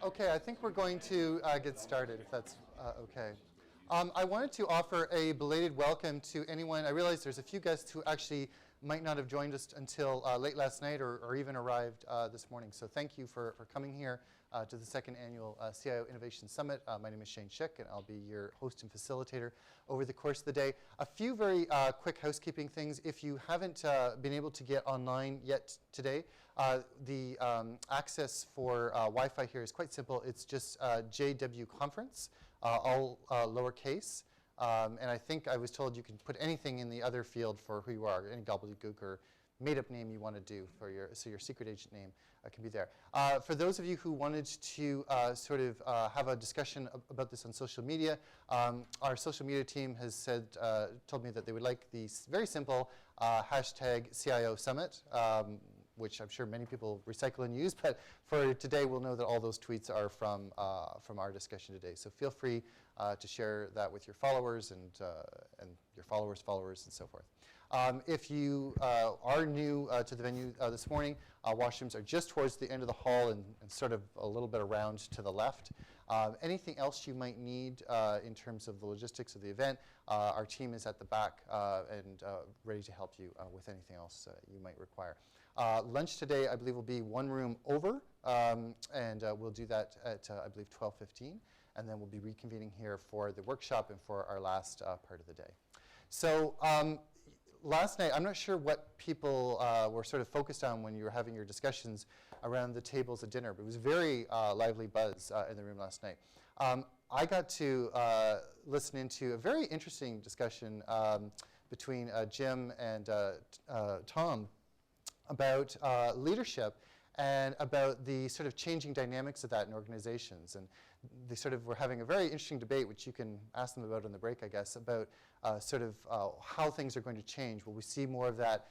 Okay, I think we're going to get started, if that's okay. I wanted to offer a belated welcome to anyone. I realize there's a few guests who actually might not have joined us until late last night or even arrived this morning. So thank you for coming here to the second annual CIO Innovation Summit. My name is Shane Schick, and I'll be your host and facilitator over the course of the day. A few very quick housekeeping things. If you haven't been able to get online yet today, the access for Wi-Fi here is quite simple. It's just JW Conference, all lowercase. And I think I was told you can put anything in the other field for who you are, any gobbledygook or made-up name you want to do for your secret agent name can be there. For those of you who wanted to have a discussion about this on social media, our social media team has told me that they would like the very simple hashtag CIO Summit, which I'm sure many people recycle and use, but for today we'll know that all those tweets are from our discussion today. So feel free to share that with your followers and your followers and so forth. If you are new to the venue this morning, washrooms are just towards the end of the hall and sort of a little bit around to the left. Anything else you might need in terms of the logistics of the event, our team is at the back and ready to help you with anything else you might require. Lunch today, I believe, will be one room over, and we'll do that at, I believe, 12:15, and then we'll be reconvening here for the workshop and for our last part of the day. So last night, I'm not sure what people were sort of focused on when you were having your discussions around the tables at dinner, but it was very lively buzz in the room last night. I got to listen into a very interesting discussion between Jim and Tom about leadership and about the sort of changing dynamics of that in organizations. And they sort of were having a very interesting debate, which you can ask them about on the break, I guess, about how things are going to change. Will we see more of that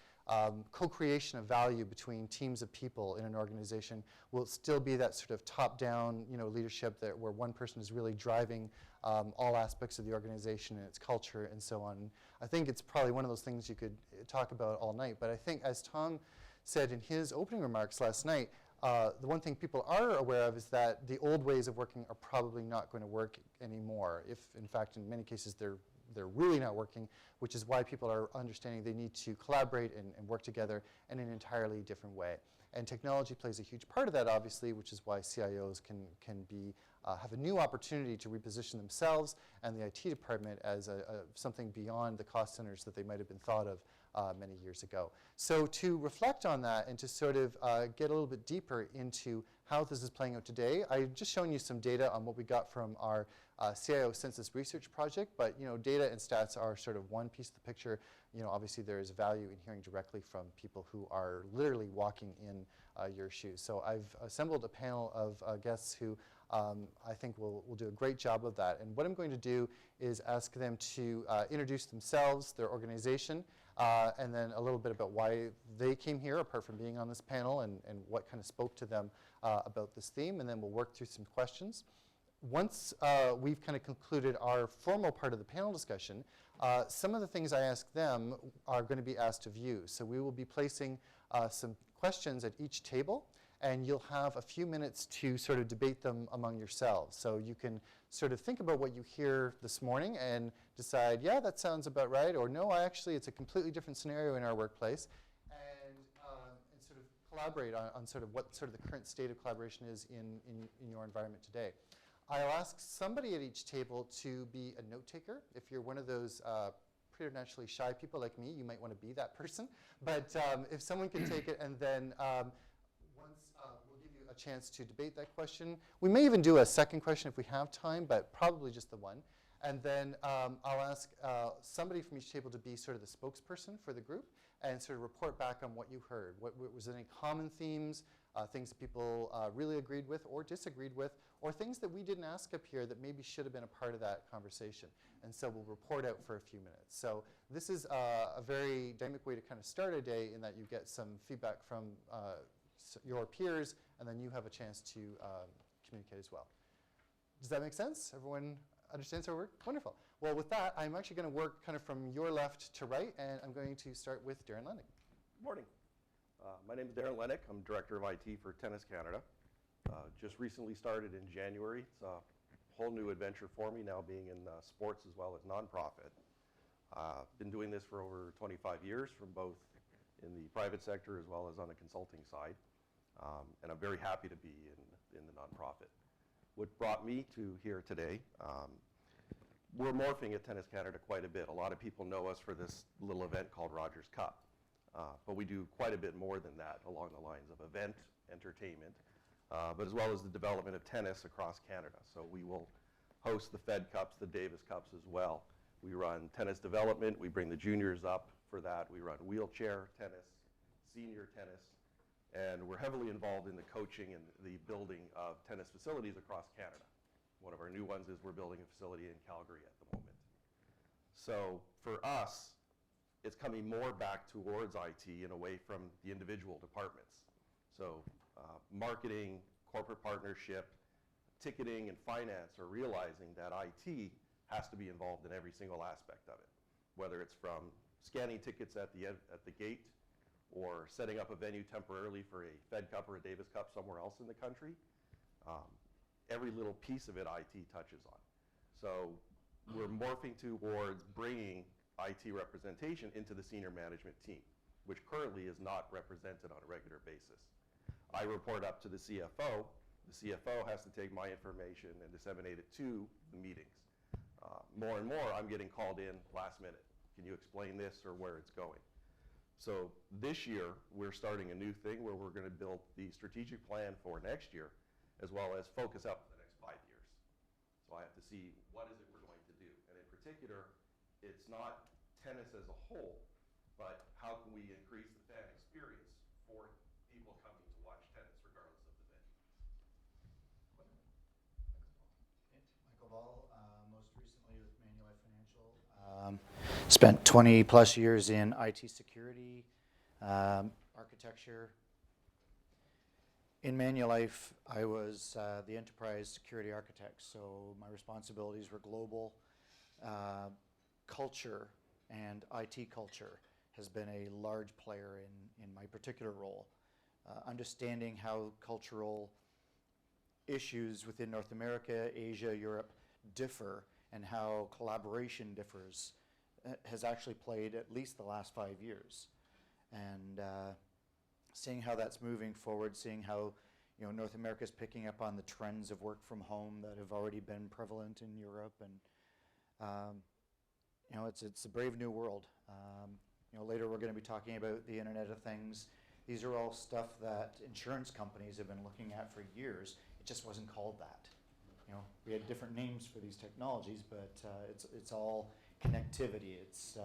co-creation of value between teams of people in an organization? Will it still be that sort of top-down, leadership where one person is really driving all aspects of the organization and its culture and so on? I think it's probably one of those things you could talk about all night. But I think, as Tom said in his opening remarks last night, the one thing people are aware of is that the old ways of working are probably not going to work anymore. If, in fact, in many cases they're really not working, which is why people are understanding they need to collaborate and work together in an entirely different way. And technology plays a huge part of that, obviously, which is why CIOs can have a new opportunity to reposition themselves and the IT department as something beyond the cost centers that they might have been thought of many years ago. So to reflect on that and to sort of get a little bit deeper into how this is playing out today, I've just shown you some data on what we got from our CIO Census Research Project, but data and stats are sort of one piece of the picture. Obviously there is value in hearing directly from people who are literally walking in your shoes. So I've assembled a panel of guests who I think will do a great job of that. And what I'm going to do is ask them to introduce themselves, their organization, and then a little bit about why they came here, apart from being on this panel, and what kind of spoke to them about this theme. And then we'll work through some questions. Once we've kind of concluded our formal part of the panel discussion, some of the things I ask them are going to be asked of you. So we will be placing some questions at each table, and you'll have a few minutes to sort of debate them among yourselves. So you can sort of think about what you hear this morning and decide, yeah, that sounds about right, or no, actually it's a completely different scenario in our workplace, and sort of collaborate on sort of what sort of the current state of collaboration is in your environment today. I'll ask somebody at each table to be a note taker. If you're one of those preternaturally shy people like me, you might want to be that person. But if someone can take it, and then once we'll give you a chance to debate that question. We may even do a second question if we have time, but probably just the one. And then I'll ask somebody from each table to be sort of the spokesperson for the group and sort of report back on what you heard. Was there any common themes, things that people really agreed with or disagreed with, or things that we didn't ask up here that maybe should have been a part of that conversation? And so we'll report out for a few minutes. So this is a very dynamic way to kind of start a day in that you get some feedback from your peers, and then you have a chance to communicate as well. Does that make sense? Everyone understands how it works? Wonderful. Well, with that, I'm actually going to work kind of from your left to right, and I'm going to start with Darren Lennick. Good morning. My name is Darren Lennick. I'm Director of IT for Tennis Canada. Just recently started in January. It's a whole new adventure for me now, being in sports as well as nonprofit. Been doing this for over 25 years, from both in the private sector as well as on a consulting side. And I'm very happy to be in the nonprofit. What brought me to here today, we're morphing at Tennis Canada quite a bit. A lot of people know us for this little event called Rogers Cup. But we do quite a bit more than that along the lines of event, entertainment, but as well as the development of tennis across Canada. So we will host the Fed Cups, the Davis Cups as well. We run tennis development. We bring the juniors up for that. We run wheelchair tennis, senior tennis, and we're heavily involved in the coaching and the building of tennis facilities across Canada. One of our new ones is we're building a facility in Calgary at the moment. So for us, it's coming more back towards IT and away from the individual departments. So marketing, corporate partnership, ticketing, and finance are realizing that IT has to be involved in every single aspect of it, whether it's from scanning tickets at the gate or setting up a venue temporarily for a Fed Cup or a Davis Cup somewhere else in the country. Every little piece of it IT touches on. So we're morphing towards bringing IT representation into the senior management team, which currently is not represented on a regular basis. I report up to the CFO. The CFO has to take my information and disseminate it to the meetings. More and more, I'm getting called in last minute. Can you explain this or where it's going? So this year, we're starting a new thing where we're going to build the strategic plan for next year, as well as focus up for the next 5 years. So I have to see what is it we're going to do. And in particular, it's not tennis as a whole, but how can we increase the fan experience for people coming to watch tennis regardless of the venue. Michael Ball, most recently with Manulife Financial. Spent 20 plus years in IT security, architecture. In Manulife, I was the enterprise security architect, so my responsibilities were global. Culture and IT culture has been a large player in my particular role. Understanding how cultural issues within North America, Asia, Europe differ, and how collaboration differs has actually played at least the last 5 years. And seeing how that's moving forward, seeing how North America is picking up on the trends of work from home that have already been prevalent in Europe, and it's a brave new world. Later we're going to be talking about the Internet of Things. These are all stuff that insurance companies have been looking at for years. It just wasn't called that. We had different names for these technologies, but it's all connectivity. It's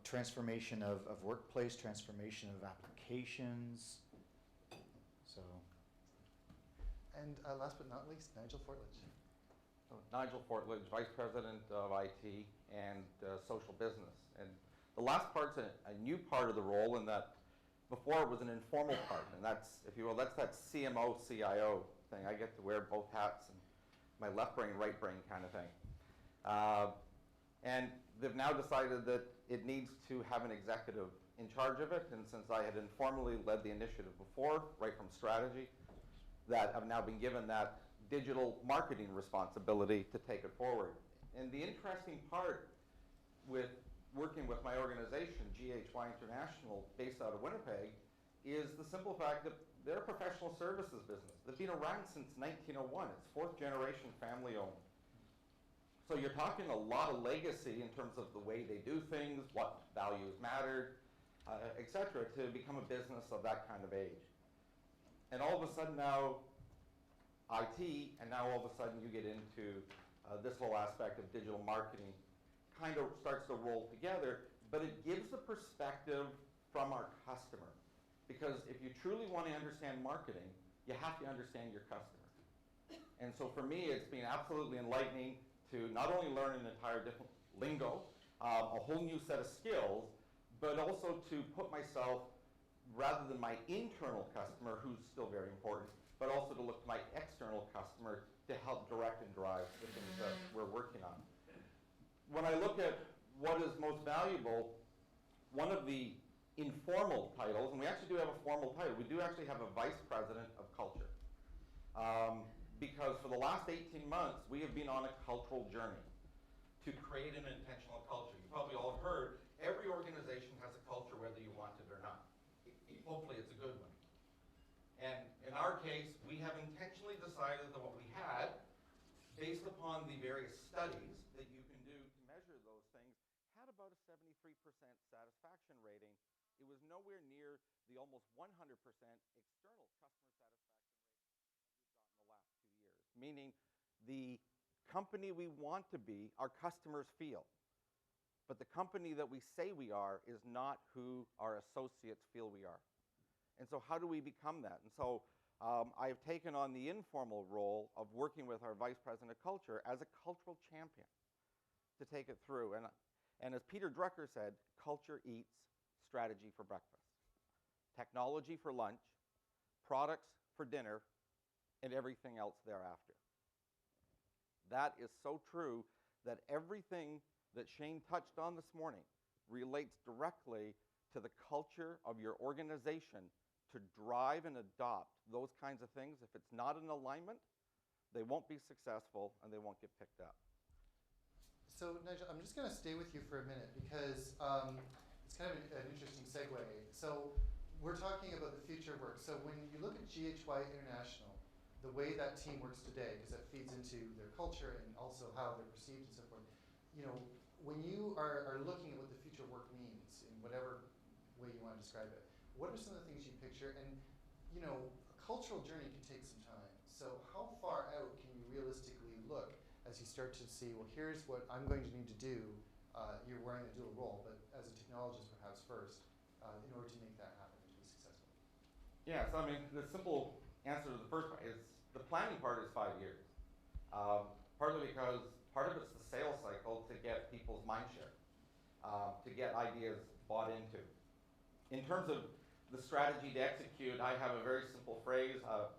transformation of workplace, transformation of applications. So. And last but not least, Nigel Fortledge. Nigel Fortledge, Vice President of IT and Social Business. And the last part's a new part of the role, in that before it was an informal part, and that's, if you will, that's that CMO, CIO thing. I get to wear both hats, and my left brain, right brain kind of thing. And they've now decided that it needs to have an executive in charge of it, and since I had informally led the initiative before, right from strategy, that I've now been given that digital marketing responsibility to take it forward. And the interesting part with working with my organization, GHY International, based out of Winnipeg, is the simple fact that they're a professional services business. They've been around since 1901. It's 4th generation family owned. So you're talking a lot of legacy in terms of the way they do things, what values mattered, et cetera, to become a business of that kind of age. And all of a sudden now, IT, and now all of a sudden you get into this whole aspect of digital marketing, kind of starts to roll together, but it gives the perspective from our customer. Because if you truly want to understand marketing, you have to understand your customer. And so for me, it's been absolutely enlightening to not only learn an entire different lingo, a whole new set of skills, but also to put myself, rather than my internal customer, who's still very important, but also to look to my external customer to help direct and drive the things that we're working on. When I look at what is most valuable, one of the informal titles, and we actually do have a formal title, we do actually have a Vice President of Culture. Because for the last 18 months, we have been on a cultural journey to create an intentional culture. You probably all have heard, every organization has a culture whether you want it or not. Hopefully it's a good one. And in our case, we have intentionally decided that what we had, based upon the various studies that you can do to measure those things, had about a 73% satisfaction rating. It was nowhere near the almost 100% external customer satisfaction rating that we've got in the last 2 years. Meaning the company we want to be, our customers feel. But the company that we say we are is not who our associates feel we are. And so how do we become that? And so I've taken on the informal role of working with our Vice President of Culture as a cultural champion to take it through. And as Peter Drucker said, culture eats strategy for breakfast, technology for lunch, products for dinner, and everything else thereafter. That is so true that everything that Shane touched on this morning relates directly to the culture of your organization to drive and adopt those kinds of things. If it's not in alignment, they won't be successful and they won't get picked up. So Nigel, I'm just going to stay with you for a minute because it's kind of an interesting segue. So we're talking about the future of work. So when you look at GHY International, the way that team works today, because that feeds into their culture and also how they're perceived and so forth, you know, when you are looking at what the future of work means in whatever way you want to describe it, what are some of the things you picture? And, you know, a cultural journey can take some time. So how far out can you realistically look as you start to see, well, here's what I'm going to need to do. You're wearing a dual role, but as a technologist perhaps first, in order to make that happen and to be successful. Yeah, so I mean, the simple answer to the first part is the planning part is 5 years. Partly because part of it's the sales cycle to get people's mind share, to get ideas bought into. In terms of the strategy to execute, I have a very simple phrase. I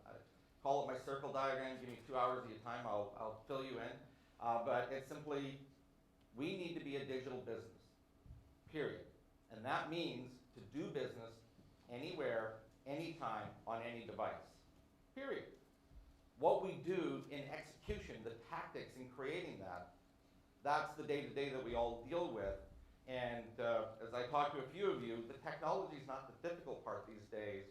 call it my circle diagram. Give me 2 hours of your time, I'll fill you in. But it's simply, we need to be a digital business, period. And that means to do business anywhere, anytime, on any device, period. What we do in execution, the tactics in creating that, that's the day-to-day that we all deal with. And as I talk to a few of you, the technology is not the difficult part these days.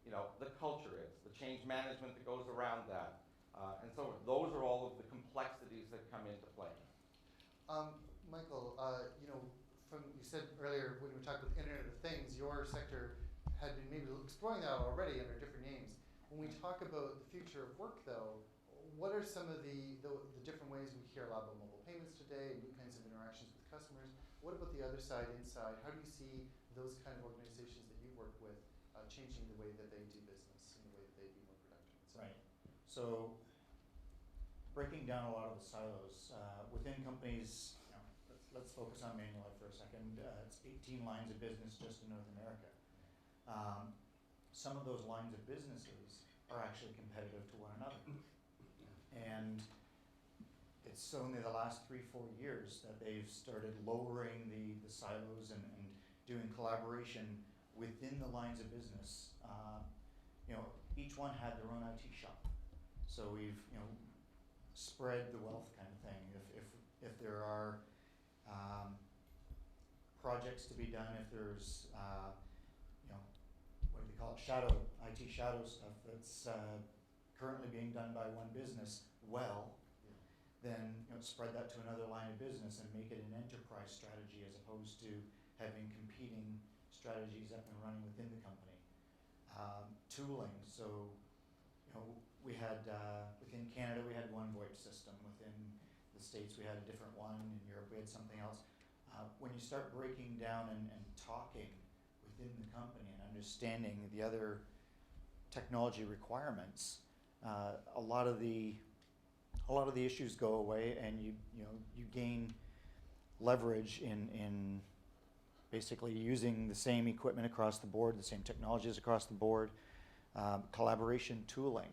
You know, the culture is, the change management that goes around that. And so those are all of the complexities that come into play. Michael, you know, you said earlier when we talked about the Internet of Things, your sector had been maybe exploring that already under different names. When we talk about the future of work, though, what are some of the different ways we hear a lot about mobile payments today, new kinds of interactions with customers? What about the other side, inside? How do you see those kind of organizations that you work with changing the way that they do business and the way that they be more productive? Right. So breaking down a lot of the silos within companies, you know, let's focus on Manulife for a second. It's 18 lines of business just in North America. Some of those lines of businesses are actually competitive to one another. And it's only the last 3-4 years that they've started lowering the silos and doing collaboration within the lines of business. You know, each one had their own IT shop. So we've, you know, spread the wealth kind of thing. If there are projects to be done, if there's you know, what do they call it, IT shadow stuff that's currently being done by one business then, you know, spread that to another line of business and make it an enterprise strategy as opposed to having competing strategies up and running within the company. Tooling, so, you know, we had, within Canada we had one VoIP system, within the States we had a different one, in Europe we had something else. When you start breaking down and talking within the company and understanding the other technology requirements, a lot of the issues go away, and you gain leverage in basically using the same equipment across the board, the same technologies across the board, collaboration tooling.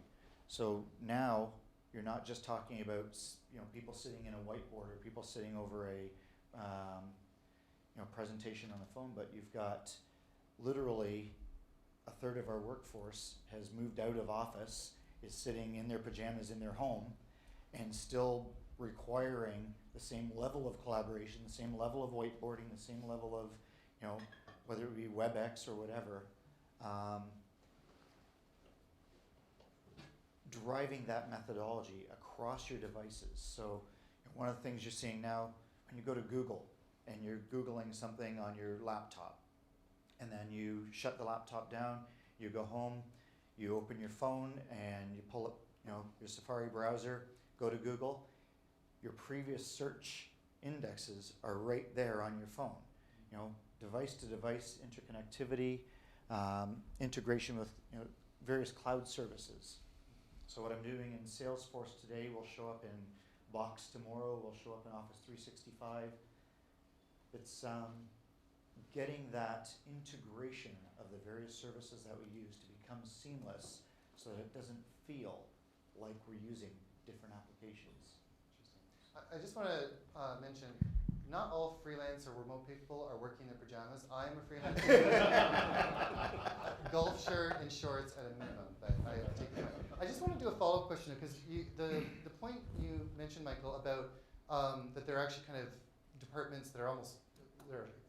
So now you're not just talking about, you know, people sitting in a whiteboard or people sitting over a you know, presentation on the phone, but you've got literally a third of our workforce has moved out of office is sitting in their pajamas in their home and still requiring the same level of collaboration, the same level of whiteboarding, the same level of, whether it be WebEx or whatever, driving that methodology across your devices. So one of the things you're seeing now, when you go to Google and you're Googling something on your laptop, and then you shut the laptop down, you go home, you open your phone and you pull up your Safari browser, go to Google, your previous search indexes are right there on your phone. Device to device interconnectivity, integration with various cloud services. So what I'm doing in Salesforce today will show up in Box tomorrow, will show up in Office 365. It's getting that integration of the various services that we use to become seamless so that it doesn't feel like we're using different applications. I just want to mention, not all freelance or remote people are working in their pajamas. I'm a freelancer. Golf shirt and shorts at a minimum, but I take it. I just want to do a follow-up question because the point you mentioned, Michael, about that there are actually kind of departments that are almost,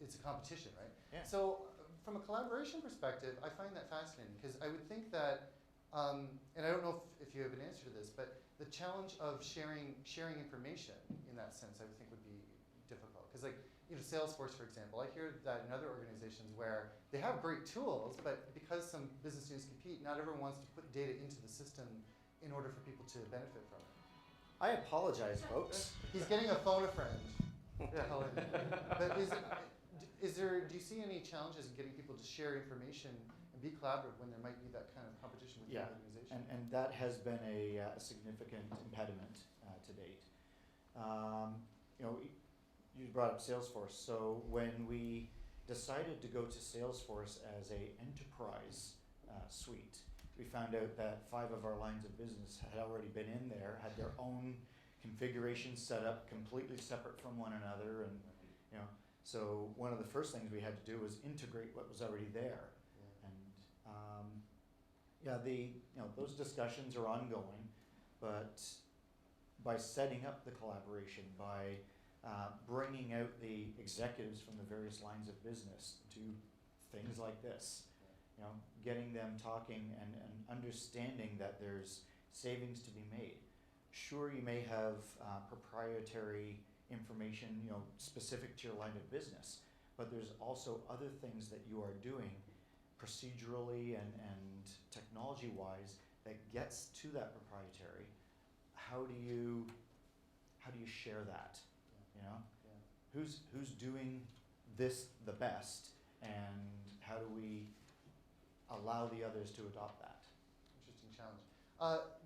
it's a competition, right? Yeah. So from a collaboration perspective, I find that fascinating because I would think that, and I don't know if you have an answer to this, but the challenge of sharing information in that sense, I would think would be difficult. Because Salesforce, for example, I hear that in other organizations where they have great tools, but because some business units compete, not everyone wants to put data into the system in order for people to benefit from it. I apologize, folks. He's getting a phone a friend. Yeah. But do you see any challenges in getting people to share information and be collaborative when there might be that kind of competition within the organization? And that has been a significant impediment to date. You brought up Salesforce. So when we decided to go to Salesforce as a enterprise suite, we found out that 5 of our lines of business had already been in there, had their own configuration set up completely separate from one another, and so one of the first things we had to do was integrate what was already there. Yeah. And those discussions are ongoing, but by setting up the collaboration, by bringing out the executives from the various lines of business to things like this, getting them talking and understanding that there's savings to be made. Sure, you may have proprietary information, specific to your line of business, but there's also other things that you are doing procedurally and technology-wise that gets to that proprietary. How do you share that? Who's doing this the best, and how do we allow the others to adopt that? Interesting challenge.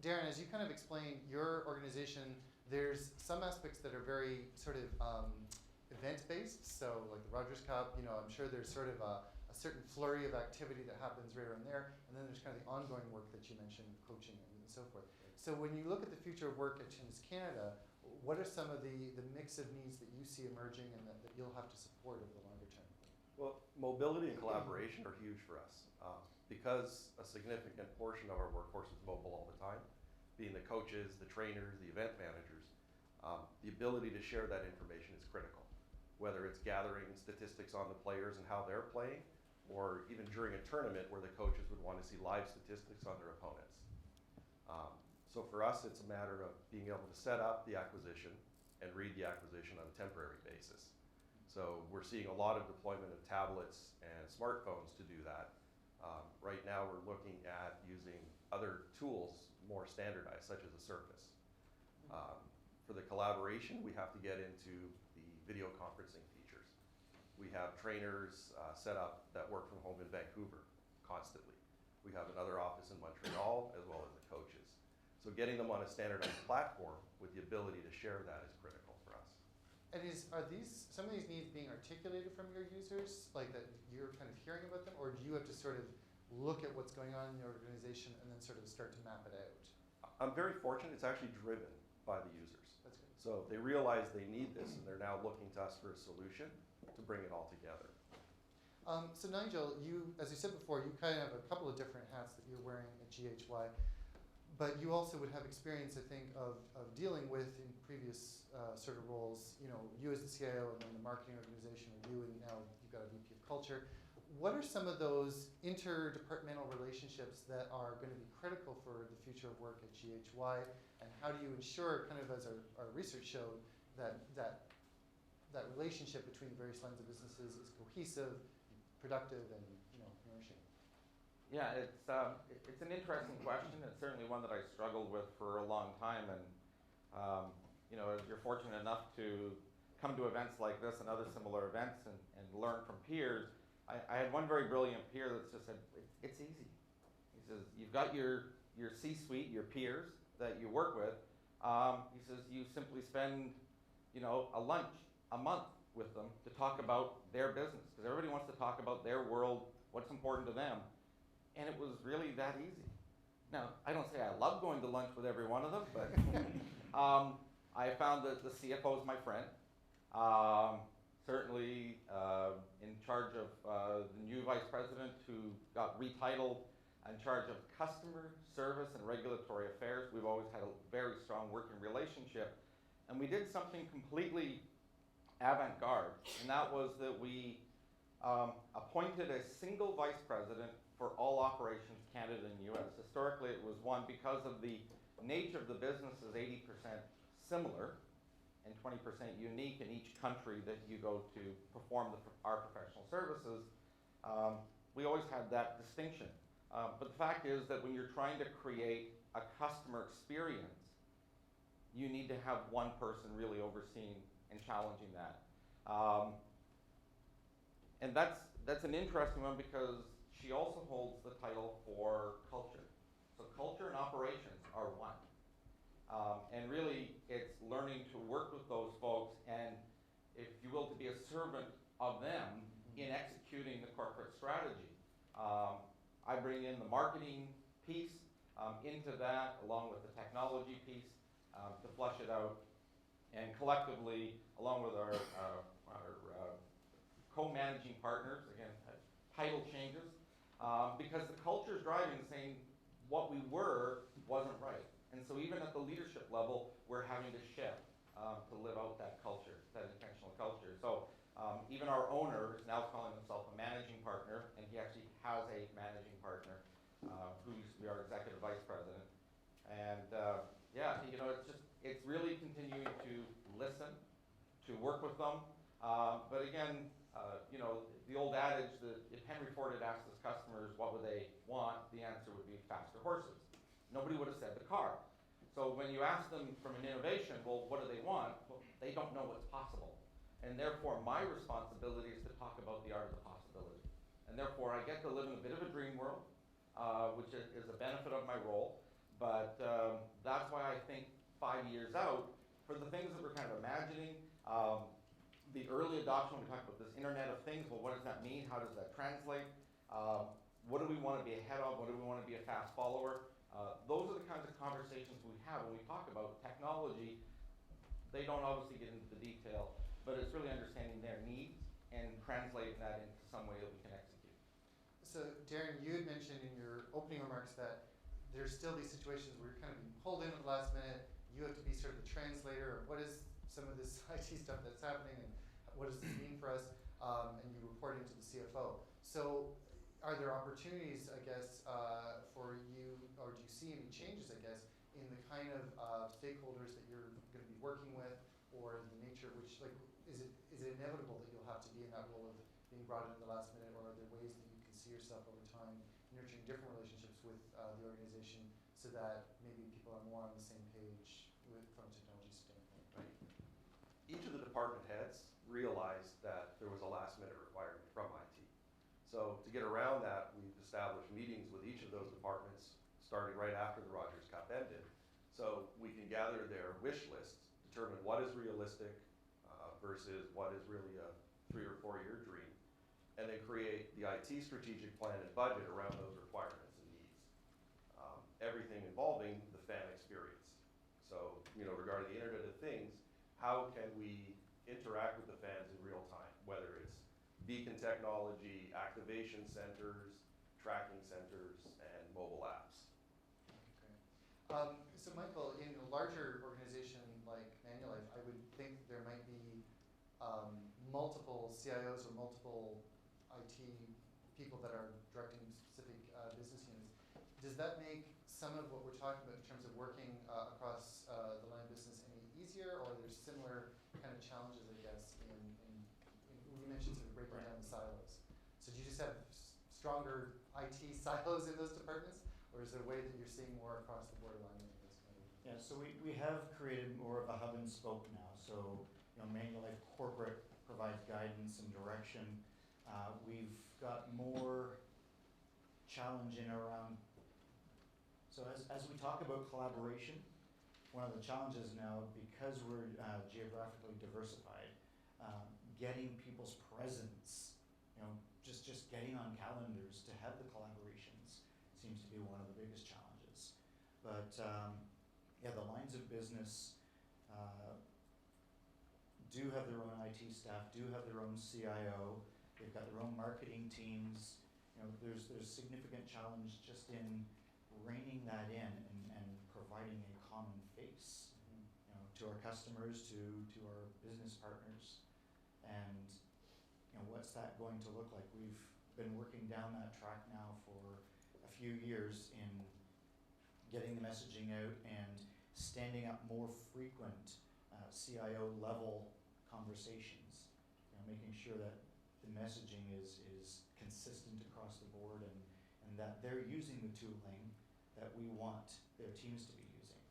Darren, as you kind of explained your organization, there's some aspects that are very sort of event-based. So like the Rogers Cup, I'm sure there's sort of a certain flurry of activity that happens right around there. And then there's kind of the ongoing work that you mentioned, coaching and so forth. So when you look at the future of work at Chins Canada, what are some of the mix of needs that you see emerging and that you'll have to support over the longer term? Well, mobility and collaboration are huge for us. Because a significant portion of our workforce is mobile all the time, being the coaches, the trainers, the event managers, the ability to share that information is critical. Whether it's gathering statistics on the players and how they're playing, or even during a tournament where the coaches would want to see live statistics on their opponents. So for us, it's a matter of being able to set up the acquisition and read the acquisition on a temporary basis. So we're seeing a lot of deployment of tablets and smartphones to do that. Right now we're looking at using other tools more standardized, such as a Surface. For the collaboration, we have to get into the video conferencing features. We have trainers set up that work from home in Vancouver constantly. We have another office in Montreal, as well as the coaches. So getting them on a standardized platform with the ability to share that is critical for us. And are some of these needs being articulated from your users, like that you're kind of hearing about them, or do you have to sort of look at what's going on in your organization and then sort of start to map it out? I'm very fortunate. It's actually driven by the users. That's good. So they realize they need this, and they're now looking to us for a solution to bring it all together. So Nigel, as you said before, you kind of have a couple of different hats that you're wearing at GHY. But you also would have experience, I think, of dealing with in previous sort of roles, you as the CIO and then the marketing organization, or you, and now you've got a VP of culture. What are some of those interdepartmental relationships that are going to be critical for the future of work at GHY, and how do you ensure, kind of as our research showed, that relationship between the various lines of businesses is cohesive, productive, and nourishing? Yeah, it's an interesting question. It's certainly one that I struggled with for a long time, and as you're fortunate enough to come to events like this and other similar events and learn from peers, I had one very brilliant peer that just said, it's easy. He says, you've got your C-suite, your peers that you work with. He says, you simply spend a lunch a month with them to talk about their business, because everybody wants to talk about their world, what's important to them. And it was really that easy. Now, I don't say I love going to lunch with every one of them, but I found that the CFO is my friend. Certainly in charge of the new vice president who got retitled in charge of customer service and regulatory affairs. We've always had a very strong working relationship. And we did something completely avant-garde, and that was that we appointed a single vice president for all operations, Canada and US. Historically, it was one because of the nature of the business is 80% similar and 20% unique in each country that you go to perform our professional services. We always had that distinction. But the fact is that when you're trying to create a customer experience, you need to have one person really overseeing and challenging that. And that's an interesting one because she also holds the title for culture. So culture and operations are one. And really, it's learning to work with those folks and, if you will, to be a servant of them in executing the corporate strategy. I bring in the marketing piece into that, along with the technology piece, to flush it out. And collectively, along with our co-managing partners, again, title changes, because the culture is driving, saying what we were wasn't right. And so even at the leadership level, we're having to shift to live out that culture, that intentional culture. So even our owner is now calling himself a managing partner, and he actually has a managing partner who used to be our executive vice president. And it's really continuing to listen, to work with them. But again, the old adage that if Henry Ford had asked his customers what would they want, the answer would be faster horses. Nobody would have said the car. So when you ask them from an innovation, well, what do they want? Well, they don't know what's possible. And therefore, my responsibility is to talk about the art of the possibility. And therefore, I get to live in a bit of a dream world, which is a benefit of my role. But that's why I think 5 years out, for the things that we're kind of imagining, the early adoption, we talked about this Internet of Things, well, what does that mean? How does that translate? What do we want to be ahead of? What do we want to be a fast follower? Those are the kinds of conversations we have when we talk about technology. They don't obviously get into the detail, but it's really understanding their needs and translating that into some way that we can execute. So Darren, you had mentioned in your opening remarks that there's still these situations where you're kind of being pulled in at the last minute. You have to be sort of the translator of what is some of this IT stuff that's happening and what does this mean for us, and you report into the CFO. So are there opportunities, I guess, for you, or do you see any changes, I guess, in the kind of stakeholders that you're going to be working with, or the nature of which, like, is it inevitable that you'll have to be in that role of being brought in at the last minute, or are there ways that you can see yourself over time nurturing different relationships with the organization so that maybe people are more on the same page from a technology standpoint? Right. Each of the department heads realized that there was a last minute requirement from IT. So to get around that, we've established meetings with each of those departments starting right after the Rogers Cup ended. So we can gather their wish lists, determine what is realistic versus what is really a 3 or 4 year dream, and then create the IT strategic plan and budget around those requirements and needs. Everything involving the fan experience. So, regarding the Internet of Things, how can we interact with the fans in real time, whether it's beacon technology, activation centers, tracking centers, and mobile apps. Okay. So Michael, in a larger organization like Manulife, I would think there might be multiple CIOs or multiple IT people that are directing specific business units. Does that make some of what we're talking about in terms of working across the line of business any easier, or there's similar kind of challenges, I guess, you mentioned sort of breaking down the silos. So do you just have stronger IT silos in those departments, or is there a way that you're seeing more across the board alignment in this kind of? Yeah, so we have created more of a hub and spoke now. So, Manulife Corporate provides guidance and direction. We've got more challenging around, so as we talk about collaboration, one of the challenges now, because we're geographically diversified, getting people's presence, just getting on calendars to have the collaborations seems to be one of the biggest challenges. But yeah, the lines of business do have their own IT staff, do have their own CIO, they've got their own marketing teams. There's significant challenge just in reining that in and providing a common face, to our customers, to our business partners. And what's that going to look like? We've been working down that track now for a few years in getting the messaging out and standing up more frequent CIO level conversations, making sure that the messaging is consistent across the board and that they're using the tooling that we want their teams to be using.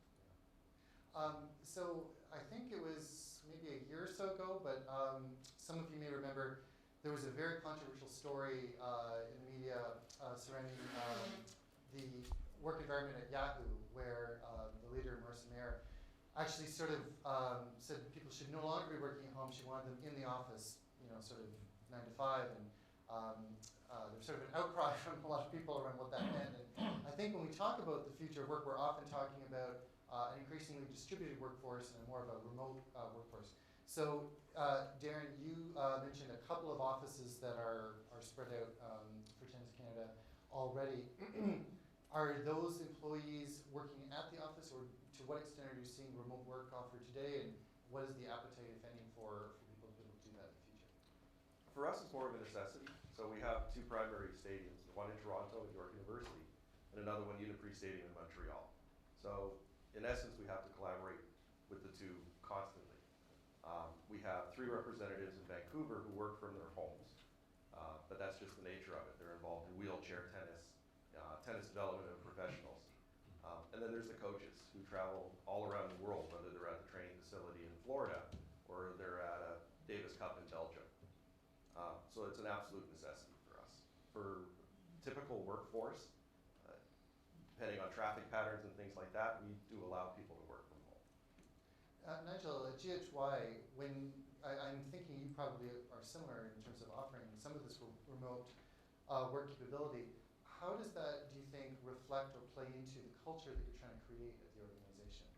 So I think it was maybe a year or so ago, but some of you may remember there was a very controversial story in the media surrounding the work environment at Yahoo, where the leader, Marissa Mayer, actually sort of said people should no longer be working at home. She wanted them in the office, sort of 9 to 5, and there was sort of an outcry from a lot of people around what that meant. And I think when we talk about the future of work, we're often talking about an increasingly distributed workforce and more of a remote workforce. So, Darren, you mentioned a couple of offices that are spread out for Tennis Canada already. Are those employees working at the office, or to what extent are you seeing remote work offered today, and what is the appetite, if any, for people to be able to do that in the future? For us, it's more of a necessity. So we have two primary stadiums, one in Toronto at York University, and another one, Uniprix Stadium in Montreal. So in essence, we have to collaborate with the two constantly. We have 3 representatives in Vancouver who work from their homes, but that's just the nature of it. They're involved in wheelchair tennis, tennis development of professionals. And then there's the coaches who travel all around the world, whether they're at the training facility in Florida or they're at a Davis Cup in Belgium. So it's an absolute necessity for us. For typical workforce, depending on traffic patterns and things like that, we do allow people to work from home. Nigel, at GHY, when I'm thinking you probably are similar in terms of offering some of this remote work capability, how does that, do you think, reflect or play into the culture that you're trying to create at the organization?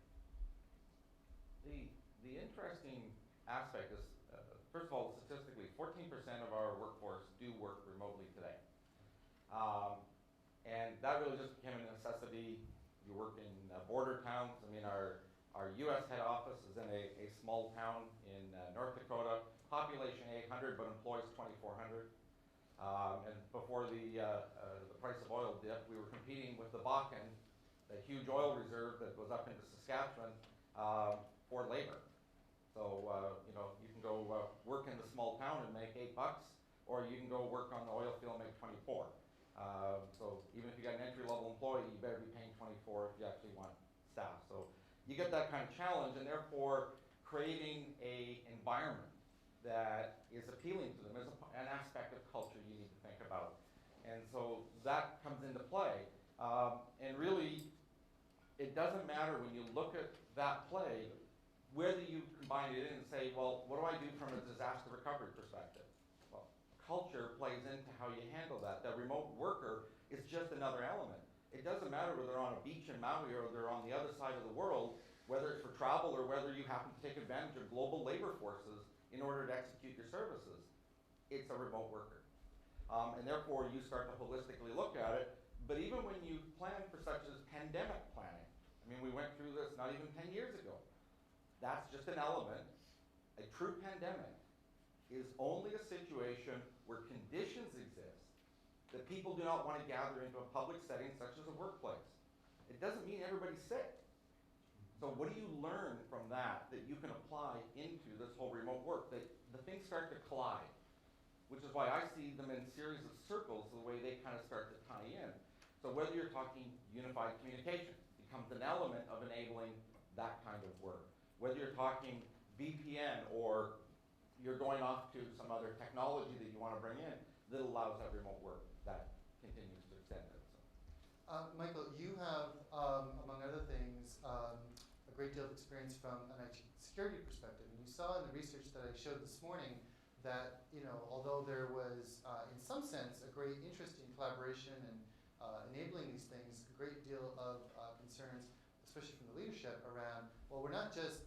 The interesting aspect is, first of all, statistically, 14% of our workforce do work remotely today. And that really just became a necessity. You work in border towns. I mean, our U.S. head office is in a small town in North Dakota, population 800, but employs 2,400. And before the price of oil dipped, we were competing with the Bakken, the huge oil reserve that goes up into Saskatchewan, for labor. So you can go work in the small town and make $8, or you can go work on the oil field and make 24. So even if you got an entry-level employee, you better be paying 24 if you actually want staff. So you get that kind of challenge, and therefore creating a environment that is appealing to them is an aspect of culture you need to think about. And so that comes into play. And really, it doesn't matter when you look at that play, whether you combine it in and say, well, what do I do from a disaster recovery perspective? Well, culture plays into how you handle that. The remote worker is just another element. It doesn't matter whether they're on a beach in Maui or they're on the other side of the world, whether it's for travel or whether you happen to take advantage of global labor forces in order to execute your services. It's a remote worker. And therefore, you start to holistically look at it. But even when you plan for such as pandemic planning, I mean, mean, we went through this not even 10 years ago. That's just an element. A true pandemic is only a situation where conditions exist that people do not want to gather into a public setting such as a workplace. It doesn't mean everybody's sick. So what do you learn from that that you can apply into this whole remote work? That the things start to collide, which is why I see them in series of circles, the way they kind of start to tie in. So whether you're talking unified communication, becomes an element of enabling that kind of work. Whether you're talking VPN or you're going off to some other technology that you want to bring in that allows that remote work, that continues to extend it. So. Michael, you have, among other things, a great deal of experience from an IT security perspective. And you saw in the research that I showed this morning that, although there was, in some sense, a great interest in collaboration and enabling these things, a great deal of concerns, especially from the leadership, around, well, we're not just,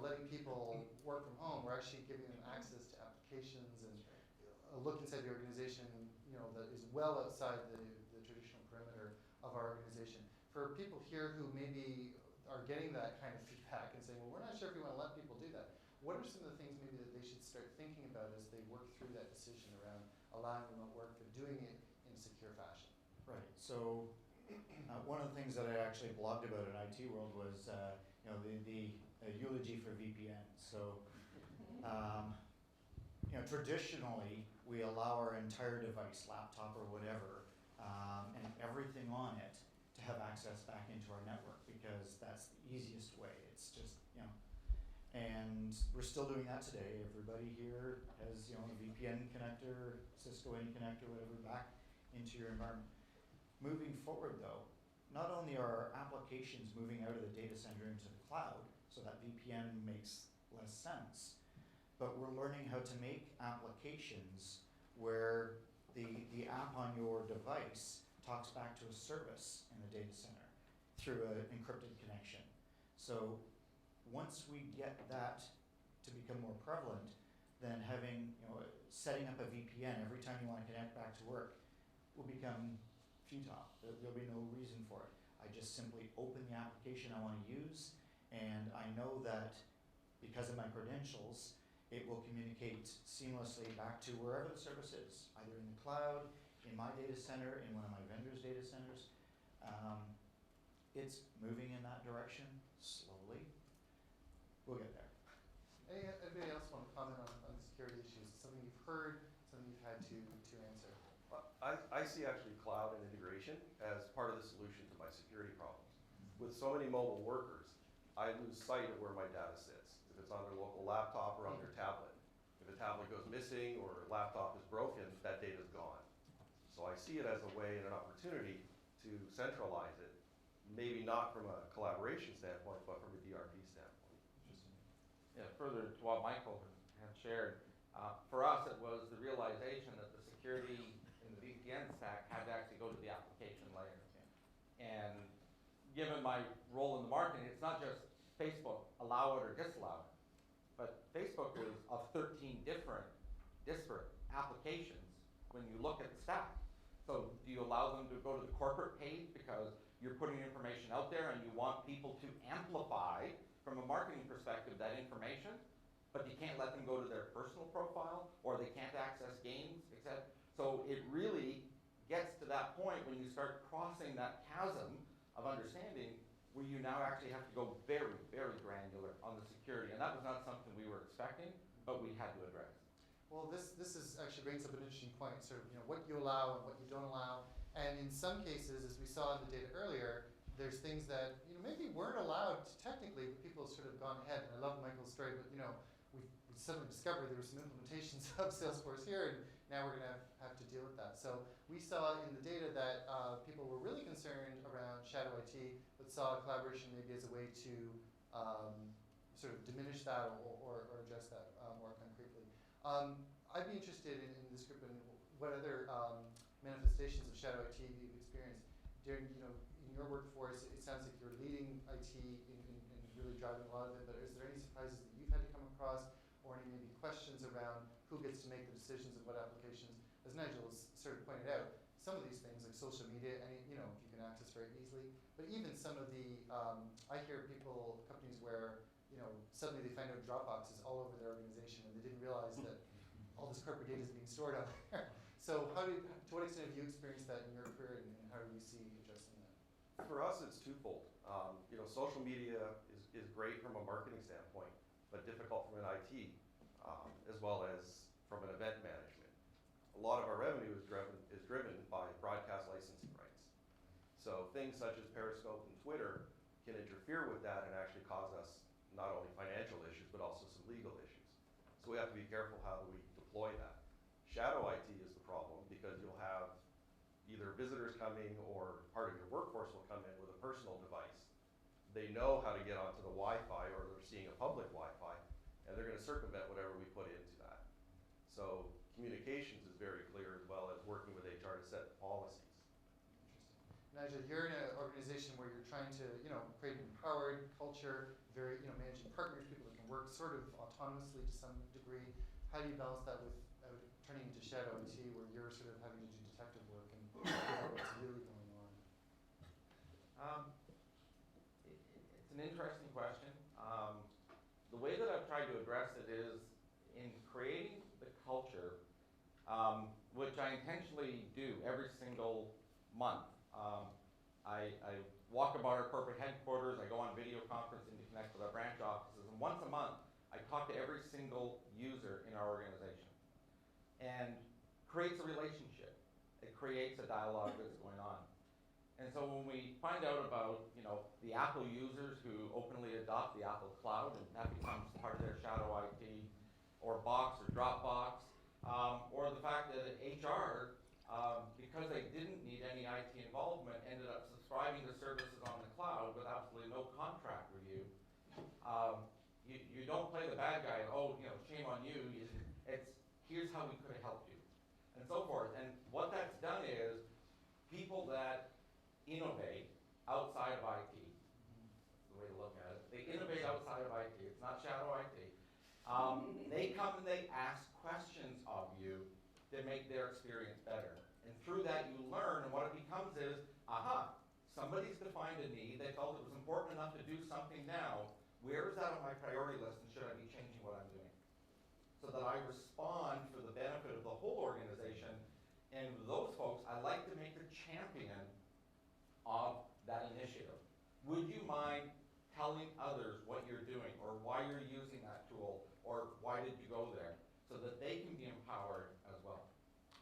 letting people work from home, we're actually giving them access to applications and a look inside the organization, that is well outside the traditional perimeter of our organization. For people here who maybe are getting that kind of feedback and saying, well, we're not sure if we want to let people do that, what are some of the things maybe that they should start thinking about as they work through that decision around allowing remote work but doing it in a secure fashion? Right. So one of the things that I actually blogged about in IT World was the eulogy for VPN. So traditionally we allow our entire device, laptop or whatever, and everything on it to have access back into our network because that's the easiest way. It's just and we're still doing that today. Everybody here has a VPN connector, Cisco any connector, whatever, back into your environment. Moving forward though, not only are our applications moving out of the data center into the cloud, so that VPN makes less sense, but we're learning how to make applications where the app on your device talks back to a service in the data center through an encrypted connection. So once we get that to become more prevalent, then having, setting up a VPN every time you want to connect back to work will become futile. There'll be no reason for it. I just simply open the application I want to use, and I know that because of my credentials, it will communicate seamlessly back to wherever the service is, either in the cloud, in my data center, in one of my vendors' data centers. It's moving in that direction slowly. We'll get there. Anybody else want to comment on security issues? Something you've heard, something you've had to answer? I see actually cloud and integration as part of the solution to my security problems. With so many mobile workers, I lose sight of where my data sits. If it's on their local laptop or on their tablet. If a tablet goes missing or a laptop is broken, that data's gone. So I see it as a way and an opportunity to centralize it, maybe not from a collaboration standpoint, but from a DRP standpoint. Yeah, further to what Michael had shared, for us it was the realization that the security in the VPN stack had to actually go to the application layer. And given my role in the marketing, it's not just Facebook, allow it or disallow it, but Facebook is of 13 different disparate applications when you look at the stack. So do you allow them to go to the corporate page because you're putting information out there and you want people to amplify from a marketing perspective that information, but you can't let them go to their personal profile or they can't access games, etc. So it really gets to that point when you start crossing that chasm of understanding where you now actually have to go very, very granular on the security. And that was not something we were expecting, but we had to address. Well, this is actually brings up an interesting point, sort of, what you allow and what you don't allow. And in some cases, as we saw in the data earlier, there's things that maybe weren't allowed technically, but people have sort of gone ahead. And I love Michael's story, but we suddenly discovered there were some implementations of Salesforce here, and now we're going to have to deal with that. So we saw in the data that people were really concerned around shadow IT, but saw collaboration maybe as a way to sort of diminish that or address that more concretely. I'd be interested in this group and what other manifestations of shadow IT you've experienced during, in your workforce. It sounds like you're leading IT in really driving a lot of it, but is there any surprises that you've had to come across, or any maybe questions around who gets to make the decisions of what applications? As Nigel has sort of pointed out, some of these things, like social media, you can access very easily. But even some of the, I hear companies where, suddenly they find out Dropbox is all over their organization and they didn't realize that all this corporate data is being stored out there. So to what extent have you experienced that in your career, and how do you see addressing that? For us, it's twofold. Social media is great from a marketing standpoint, but difficult from an IT, as well as from an event management. A lot of our revenue is driven by broadcast licensing rights. So things such as Periscope and Twitter can interfere with that and actually cause us not only financial issues, but also some legal issues. So we have to be careful how we deploy that. Shadow IT is the problem because you'll have either visitors coming or part of your workforce will come in with a personal device. They know how to get onto the Wi-Fi, or they're seeing a public Wi-Fi, and they're going to circumvent whatever we put into that. So communications is very clear, as well as working with HR to set policies. Nigel, you're in an organization where you're trying to, create an empowered culture, managing partners, people that can work sort of autonomously to some degree. How do you balance that with turning into shadow IT, where you're sort of having to do detective work and figure out what's really going on? It's an interesting question. The way that I've tried to address it is in creating the culture, which I intentionally do every single month. I walk about our corporate headquarters, I go on video conferencing to connect with our branch offices, and once a month I talk to every single user in our organization and creates a relationship. It creates a dialogue that's going on. And so when we find out about, the Apple users who openly adopt the Apple Cloud, and that becomes part of their shadow IT, or Box or Dropbox, or the fact that HR, because they didn't need any IT involvement, ended up subscribing to services on the cloud with absolutely no contract review. You don't play the bad guy, shame on you. It's here's how we could have helped you, and so forth. And what that's done is people that innovate outside of IT, that's the way to look at it. They innovate outside of IT. It's not shadow IT. They come and they ask questions of you that make their experience better. And through that you learn, and what it becomes is, somebody's defined a need, they felt it was important enough to do something now, where is that on my priority list, and should I be changing what I'm doing? So that I respond for the benefit of the whole organization, and with those folks, I like to make the champion of that initiative. Would you mind telling others what you're doing, or why you're using that tool, or why did you go there, so that they can be empowered as well?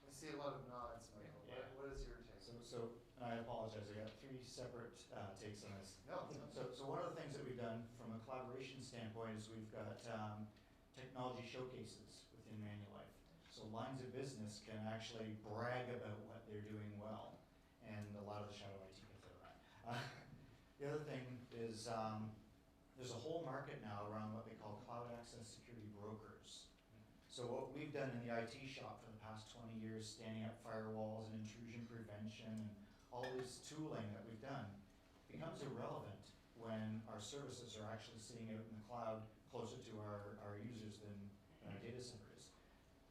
I see a lot of nods, Michael. Yeah. What is your take? So I apologize, I got three separate takes on this. No. So one of the things that we've done from a collaboration standpoint is we've got technology showcases within Manulife. So lines of business can actually brag about what they're doing well, and a lot of the shadow IT gets out of that. The other thing is there's a whole market now around what they call cloud access security brokers. So what we've done in the IT shop for the past 20 years, standing up firewalls and intrusion prevention and all this tooling that we've done, becomes irrelevant when our services are actually sitting out in the cloud closer to our users than our data centers.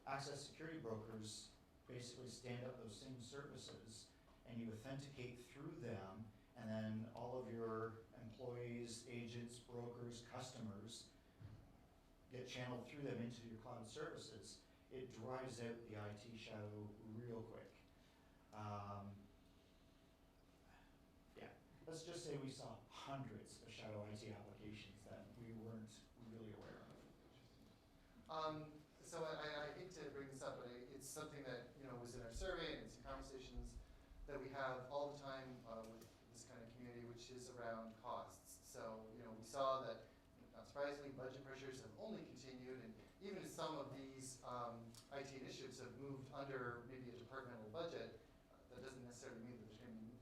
Access security brokers basically stand up those same services, and you authenticate through them, and then all of your employees, agents, brokers, customers get channeled through them into your cloud services. It drives out the IT shadow real quick. Let's just say we saw hundreds of shadow IT applications that we weren't really aware of. So I hate to bring this up, but it's something that was in our survey, and it's in conversations that we have all the time with this kind of community, which is around costs. So we saw that, not surprisingly, budget pressures have only continued, and even as some of these IT initiatives have moved under maybe a departmental budget, that doesn't necessarily mean that there's going to be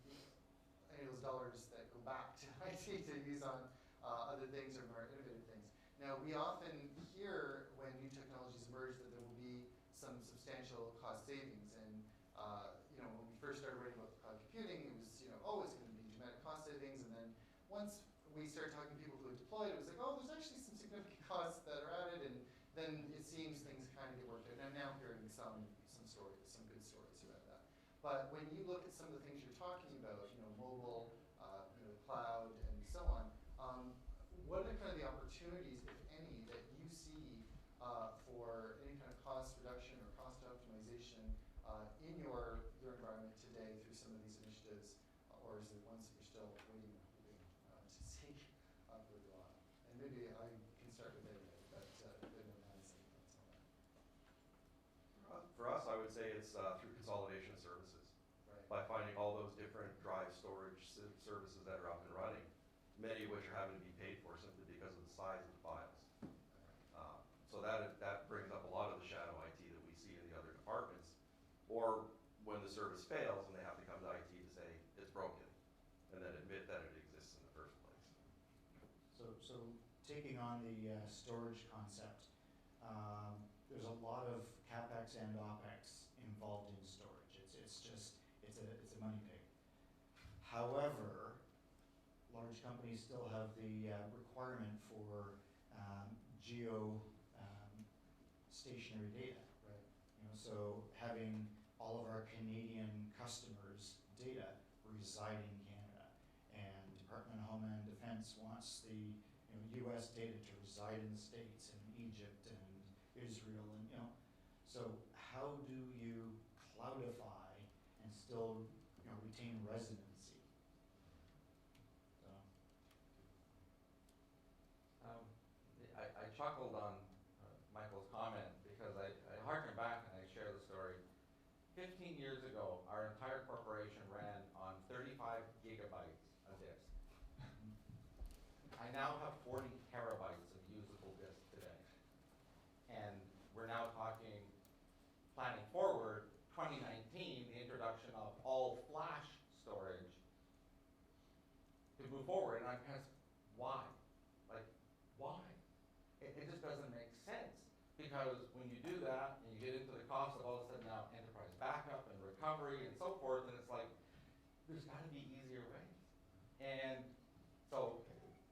any of those dollars that go back to IT to use on other things or more innovative things. Now, we often hear when new technologies emerge that there will be some substantial cost savings. And when we first started writing about cloud computing, it was it's going to be dramatic cost savings. And then once we started talking to people who had deployed, it was like, there's actually some significant costs that are added. And then it seems things kind of get worked out. And I'm now hearing some stories, some good stories about that. But when you look at some of the things you're talking about, mobile, cloud, and so on, what are kind of the opportunities, if any, that you see for any kind of cost reduction or cost optimization in your environment today through some of these initiatives, or is it ones that you're still waiting and hoping to see further on? And maybe I can start with David, but if anyone has any thoughts on that. For us, I would say it's through consolidation of services. Right. By finding all those different drive storage services that are up and running, many of which are having to be paid for simply because of the size of the files. So that brings up a lot of the shadow IT that we see in the other departments, or when the service fails and they have to come to IT to say it's broken, and then admit that it exists in the first place. So taking on the storage concept, there's a lot of CapEx and OpEx involved in storage. It's a money pig. However, large companies still have the requirement for geo stationary data. Right. So having all of our Canadian customers' data reside in Canada, and Department of Homeland Defense wants the U.S. data to reside in the States and Egypt and Israel, and so how do you cloudify and still retain residency? So. I chuckled on Michael's comment because I harken back and I share the story. 15 years ago, our entire corporation ran on 35 gigabytes a disk. I now have 40 terabytes of usable disk today. And we're now talking, planning forward, 2019, the introduction of all flash storage to move forward. And I'm kind of, why? Like, why? It just doesn't make sense, because when you do that and you get into the cost of all of a sudden now enterprise backup and recovery and so forth, and it's like, there's got to be easier ways. And so,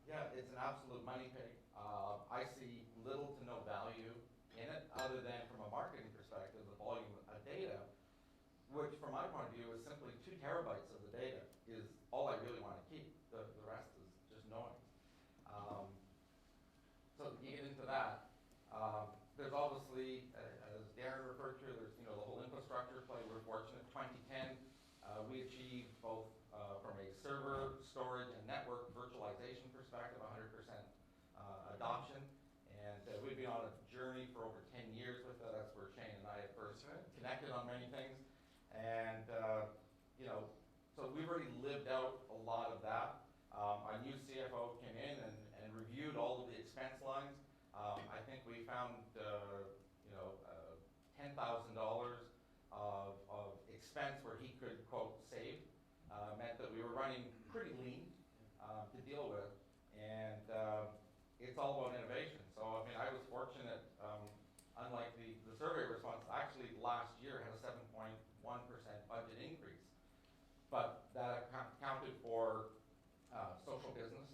yeah, it's an absolute money pig. I see little to no value in it, other than from a marketing perspective, the volume of data, which from my point of view is simply 2 terabytes of the data is all I really want to keep. The rest is just noise. So you get into that. There's obviously, as Darren referred to, there's the whole infrastructure play. We're fortunate. 2010, we achieved both from a server, storage, and network virtualization perspective, 100% adoption. And we've been on a journey for over 10 years with that. That's where Shane and I at first connected on many things. And so we've already lived out a lot of that. Our new CFO came in and reviewed all of the expense lines. I think we found $10,000 of expense where he could, quote, save. Meant that we were running pretty lean to deal with. And it's all about innovation. So, I mean, I was fortunate, unlike the survey response, actually last year had a 7.1% budget increase. But that accounted for social business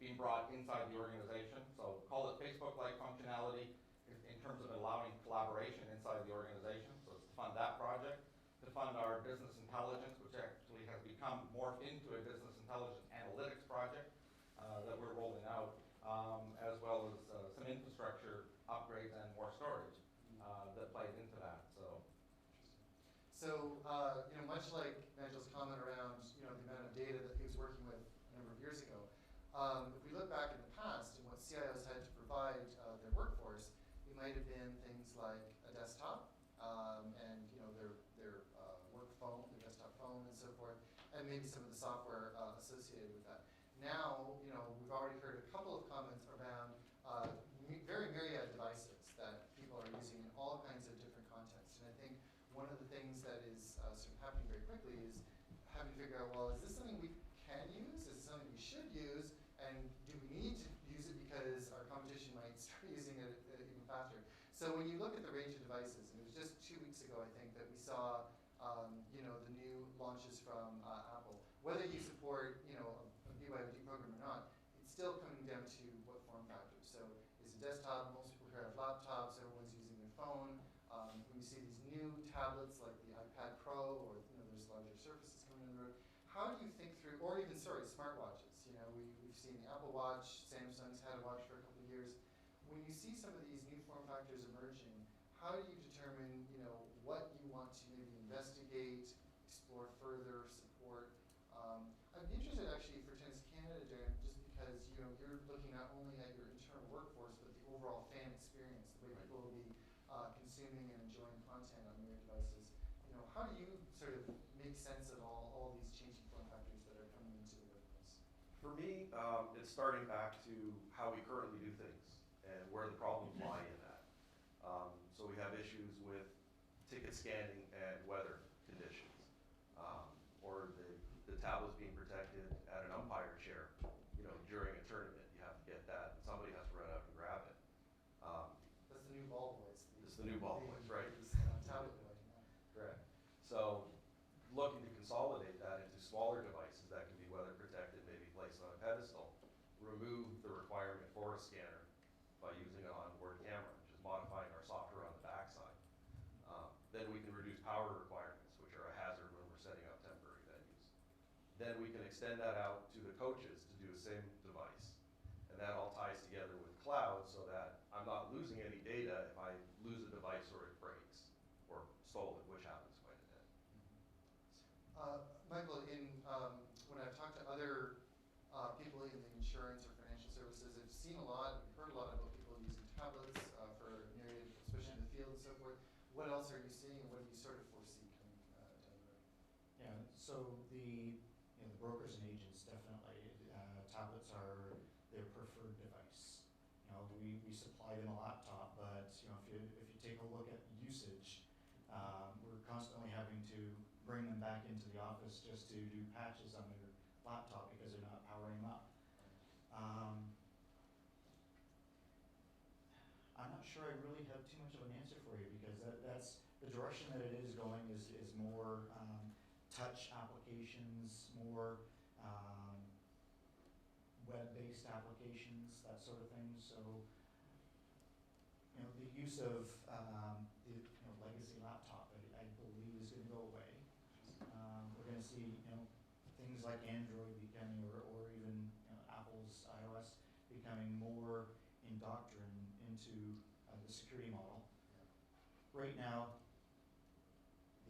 being brought inside the organization. So call it Facebook-like functionality in terms of allowing collaboration inside the organization. So it's to fund that project, to fund our business intelligence, which actually has become morphed into a business intelligence analytics project that we're rolling out, as well as some infrastructure upgrades and more storage that plays into that. So, much like Nigel's comment around, the amount of data that he was working with a number of years ago, if we look back in the past and what CIOs had to provide their workforce, it might have been things like a desktop and their work phone, their desktop phone, and so forth, and maybe some of the software associated with that. Now, we've already heard a couple of comments around very myriad devices that people are using in all kinds of different contexts, and I think one of the things that is sort of happening very quickly is having to figure out, well, is this something we can use? Is it something we should use? And do we need to use it because our competition might start using it even faster? So when you look at the range of devices, and it was just 2 weeks ago, I think, that we saw the new launches from Apple. Whether you support a BYOD program or not, it's still coming down to what form factor. So it's a desktop. Most people here have laptops. Everyone's using their phone. When you see these new tablets like the iPad Pro, or there's how do you think through, or even, sorry, smartwatches? You know, we've seen the Apple Watch, Samsung's had a watch for a couple of years. When you see some of these new form factors emerging, how do you determine, you know, what you want to maybe investigate, explore further, support? I'd be interested actually for Tennis Canada, Darren, just because, you know, you're looking not only at your internal workforce, but the overall fan experience, the way people will be consuming and enjoying content on your devices. You know, how do you sort of make sense of all these changing form factors that are coming into the workplace? For me, it's starting back to how we currently do things and where the problems lie in that. So we have issues with ticket scanning and weather conditions, or the tablets being protected at an umpire chair. You know, during a tournament, you have to get that, and somebody has to run out and grab it. That's the new ball boys. It's the new ball boys, right? Tablet boy. Correct. So looking to consolidate that into smaller devices that can be weather protected, maybe placed on a pedestal, remove the requirement for a scanner by using an onboard camera, just modifying our software on the backside. Then we can reduce power requirements, which are a hazard when we're setting up temporary venues. Then we can extend that out to the coaches to do the same device. And that all ties together with cloud so that I'm not losing any data if I lose a device or it breaks or stolen, which happens quite a bit. Michael, when I've talked to other people in the insurance or financial services, I've seen a lot, I've heard a lot about people using tablets for myriad, especially in the field and so forth. What else are you seeing, and what do you sort of foresee coming down the road? Yeah, so the brokers and agents definitely, tablets are their preferred device. You know, we supply them a laptop, but you know, if you take a look at usage, we're constantly having to bring them back into the office just to do patches on their laptop because they're not powering them up. I'm not sure I really have too much of an answer for you because that's the direction that it is going is more touch applications, more web-based applications, that sort of thing. So, you know, the use of the legacy laptop, I believe, is going to go away. We're going to see, you know, things like Android becoming, or even Apple's iOS becoming more indoctrined into the security model. Yeah. Right now,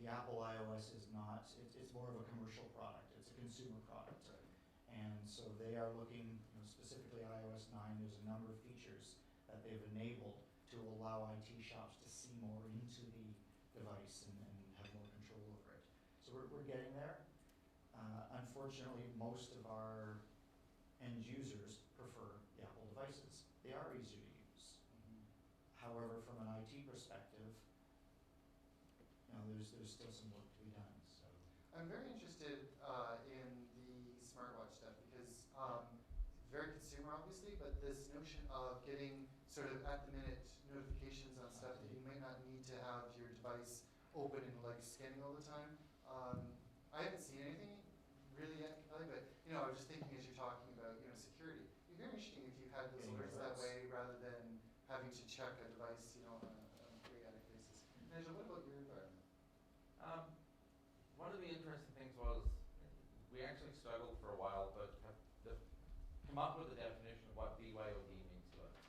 the Apple iOS is not, it's more of a commercial product. It's a consumer product. Right. And so they are looking, specifically iOS 9, there's a number of features that they've enabled to allow IT shops to see more into the device and have more control over it. So we're getting there. Unfortunately, most of our end users prefer the Apple devices. They are easier to use. Mm-hmm. However, from an IT perspective, there's still some work to be done. So I'm very interested in the smartwatch stuff because very consumer, obviously, but this notion of getting sort of at-the-minute notifications on stuff that you might not need to have your device open and like scanning all the time. I haven't seen anything really yet, Kelly, but I was just thinking as you're talking about security. It'd be very interesting if you had those alerts that way rather than having to check a device on a periodic basis. Nigel, what about your environment? One of the interesting things was we actually struggled for a while, but have come up with a definition of what BYOD means to us.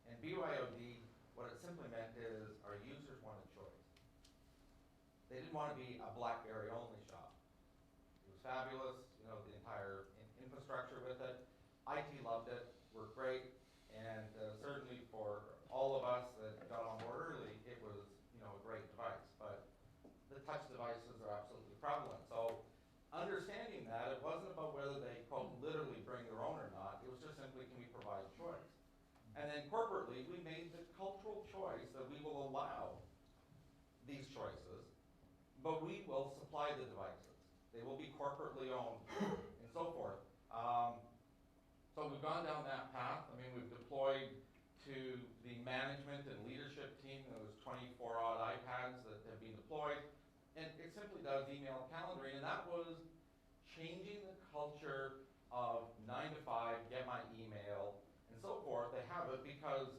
And BYOD, what it simply meant is our users wanted choice. They didn't want to be a BlackBerry only shop. It was fabulous, the entire infrastructure with it. IT loved it, worked great, and certainly for all of us that got on board early, it was a great device. But the touch devices are absolutely prevalent. So understanding that, it wasn't about whether they, quote, literally bring their own or not. It was just simply, can we provide choice? And then corporately, we made the cultural choice that we will allow these choices, but we will supply the devices. They will be corporately owned and so forth. So we've gone down that path. I mean, we've deployed to the management and leadership team, those 24-odd iPads that have been deployed. And it simply does email calendaring, and that was changing the culture of 9 to 5, get my email, and so forth. They have it because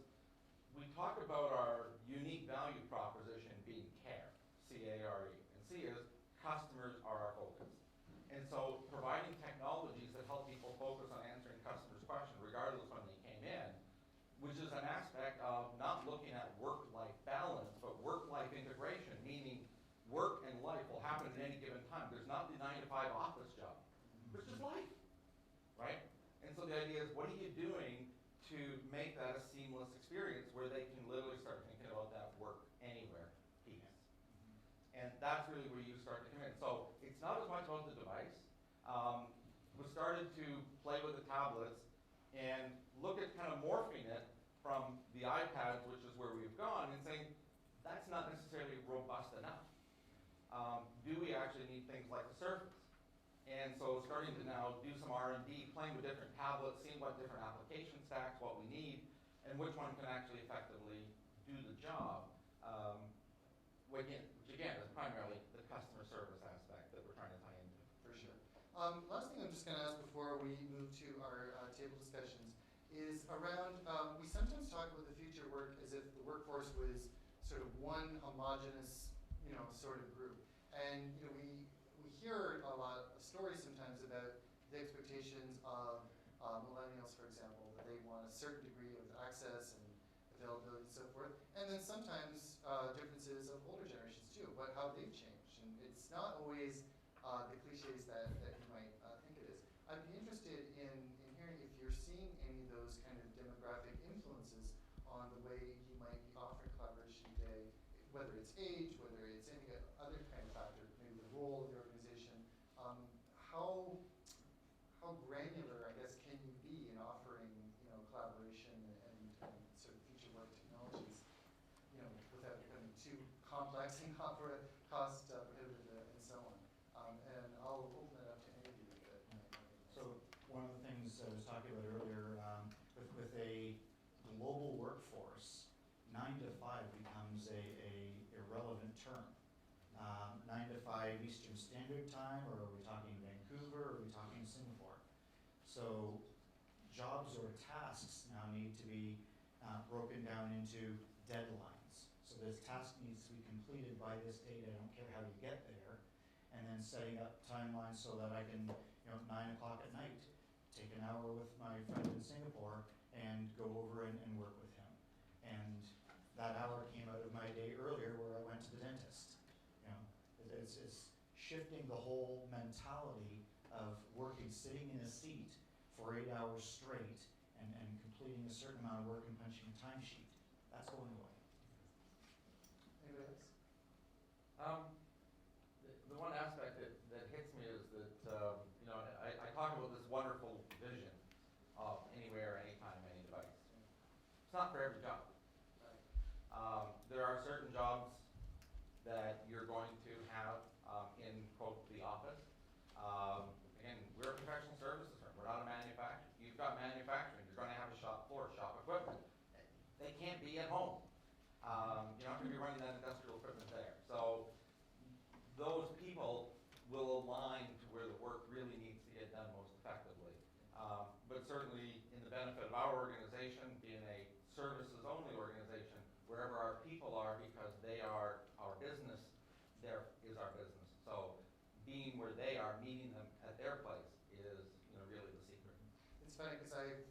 we talk about our unique value proposition being care, C-A-R-E. And C is customers are our focus. It's just life, right? And so the idea is, what are you doing to make that a seamless experience where they can literally start thinking about that work anywhere piece? And that's really where you start to come in. So it's not as much about the device. We started to play with the tablets and look at kind of morphing it from the iPads, which is where we've gone, and saying, that's not necessarily robust enough. Do we actually need things like the Surface? And so starting to now do some R&D, playing with different tablets, seeing what different application stacks, what we need, and which one can actually effectively do the job. Which again is primarily the customer service aspect that we're trying to tie into. For sure. Last thing I'm just going to ask before we move to our table discussions is around, we sometimes talk about the future work as if the workforce was sort of one homogenous, sort of group. And, we hear a lot of stories sometimes about the expectations of millennials, for example, that they want a certain degree of access and availability and so forth. And then sometimes differences of older generations too, but how they've changed. And it's not always the cliches that you might think it is. I'd be interested in hearing if you're seeing any of those kind of demographic influences on the way you might be offering collaboration today, whether it's age, whether it's any other kind of factor, maybe the role of the organization. How granular, I guess, can you be in offering, collaboration and sort of future work technologies, without becoming too complex and cost prohibitive and so on. And I'll open it up to any of you. So one of the things I was talking about earlier, with a global workforce, 9 to 5 becomes a irrelevant term. 9 to 5 Eastern Standard Time, or are we talking Vancouver, or are we talking Singapore? So jobs or tasks now need to be broken down into deadlines. So this task needs to be completed by this date, I don't care how you get there, and then setting up timelines so that I can, 9 o'clock at night, take an hour with my friend in Singapore and go over and work with him. And that hour came out of my day earlier where I went to the dentist. It's shifting the whole mentality of working, sitting in a seat for 8 hours straight and completing a certain amount of work and punching a timesheet. That's going away. Anybody else? The one aspect that hits me is that, I talk about this wonderful vision of anywhere, anytime, any device. It's not for every job. Right. There are certain jobs that you're going to have in, quote, the office. Again, we're a professional services firm. We're not a manufacturer. You've got manufacturing. You're going to have a shop floor, shop equipment. They can't be at home. You're not going to be running that industrial equipment there. So those people will align to where the work really needs to get done most effectively. But certainly in the benefit of our organization, being a services-only organization, wherever our people are, because they are our business, there is our business. So being where they are, meeting them at their place is, really the secret. It's funny because I've